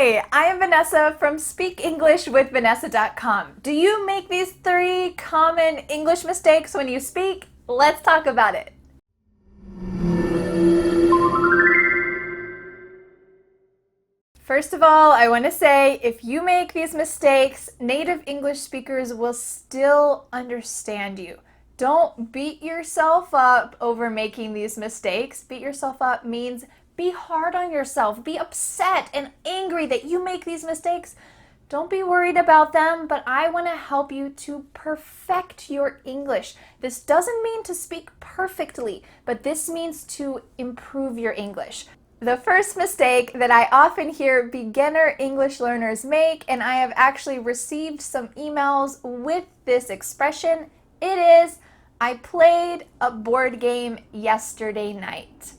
Hi, I am Vanessa from SpeakEnglishWithVanessa.com. Do you make these 3 common English mistakes when you speak? Let's talk about it. First of all, I want to say if you make these mistakes, native English speakers will still understand you. Don't beat yourself up over making these mistakes. Beat yourself up means be hard on yourself. Be upset and angry that you make these mistakes. Don't be worried about them, but I want to help you to perfect your English. This doesn't mean to speak perfectly, but this means to improve your English. The first mistake that I often hear beginner English learners make, and I have actually received some emails with this expression, it is, I played a board game yesterday night.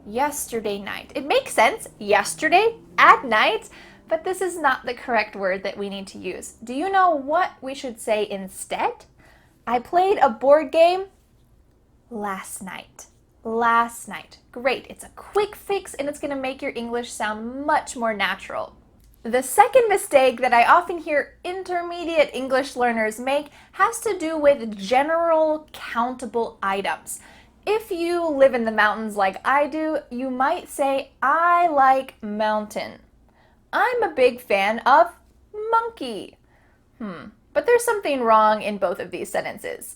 Yesterday night. It makes sense, yesterday at night, but this is not the correct word that we need to use. Do you know what we should say instead? I played a board game last night. Last night. Great. It's a quick fix and it's going to make your English sound much more natural. The second mistake that I often hear intermediate English learners make has to do with general countable items. If you live in the mountains like I do, you might say, I like mountain. I'm a big fan of monkey. But there's something wrong in both of these sentences.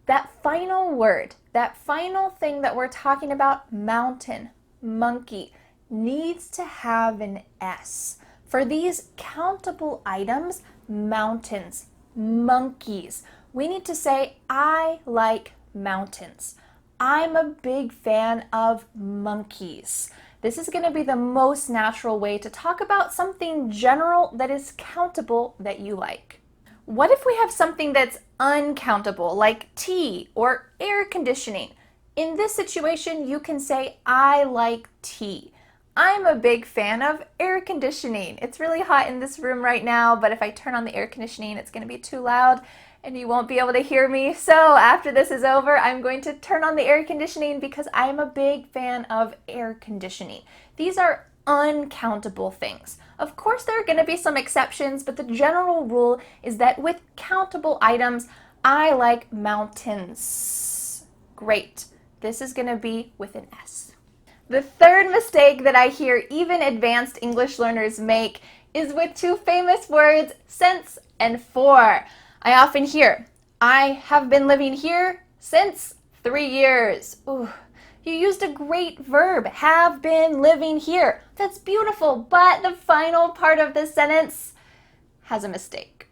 That final word, that final thing that we're talking about, mountain, monkey, needs to have an S. For these countable items, mountains, monkeys, we need to say, I like mountains. I'm a big fan of monkeys. This is going to be the most natural way to talk about something general that is countable that you like. What if we have something that's uncountable, like tea or air conditioning? In this situation, you can say, I like tea. I'm a big fan of air conditioning. It's really hot in this room right now, but if I turn on the air conditioning, it's going to be too loud and you won't be able to hear me. So after this is over, I'm going to turn on the air conditioning because I'm a big fan of air conditioning. These are uncountable things. Of course, there are going to be some exceptions, but the general rule is that with countable items, I like mountains. Great. This is going to be with an S. The third mistake that I hear even advanced English learners make is with 2 famous words, since and for. I often hear, I have been living here since 3 years. Ooh, you used a great verb, have been living here. That's beautiful, but the final part of this sentence has a mistake.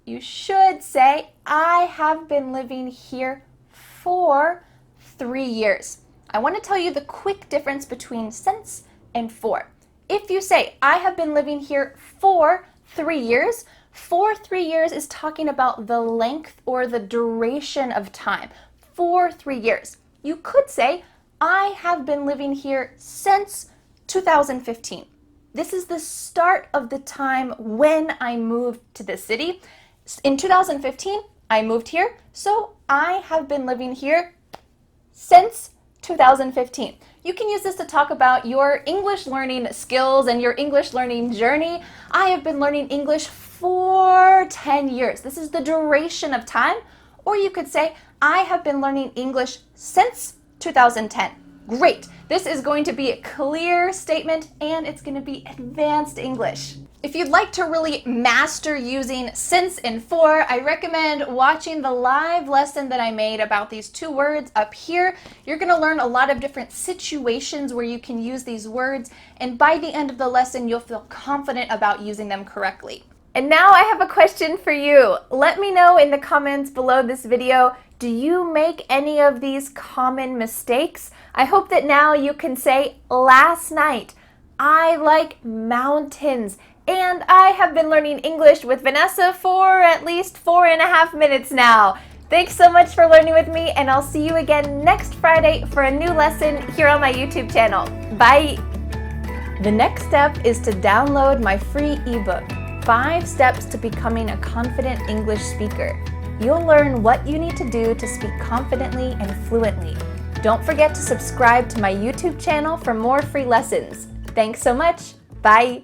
You should say, I have been living here for 3 years. I want to tell you the quick difference between since and for. If you say, I have been living here for 3 years, for 3 years is talking about the length or the duration of time. For 3 years. You could say, I have been living here since 2015. This is the start of the time when I moved to the city. In 2015, I moved here, so I have been living here since 2015. You can use this to talk about your English learning skills and your English learning journey. I have been learning English for 10 years. This is the duration of time. Or you could say, I have been learning English since 2010. Great. This is going to be a clear statement and it's going to be advanced English. If you'd like to really master using since and for, I recommend watching the live lesson that I made about these 2 words up here. You're going to learn a lot of different situations where you can use these words, and by the end of the lesson, you'll feel confident about using them correctly. And now I have a question for you. Let me know in the comments below this video, do you make any of these common mistakes? I hope that now you can say, last night, I like mountains. And I have been learning English with Vanessa for at least 4.5 minutes now. Thanks so much for learning with me, and I'll see you again next Friday for a new lesson here on my YouTube channel. Bye! The next step is to download my free ebook, 5 Steps to Becoming a Confident English Speaker. You'll learn what you need to do to speak confidently and fluently. Don't forget to subscribe to my YouTube channel for more free lessons. Thanks so much. Bye!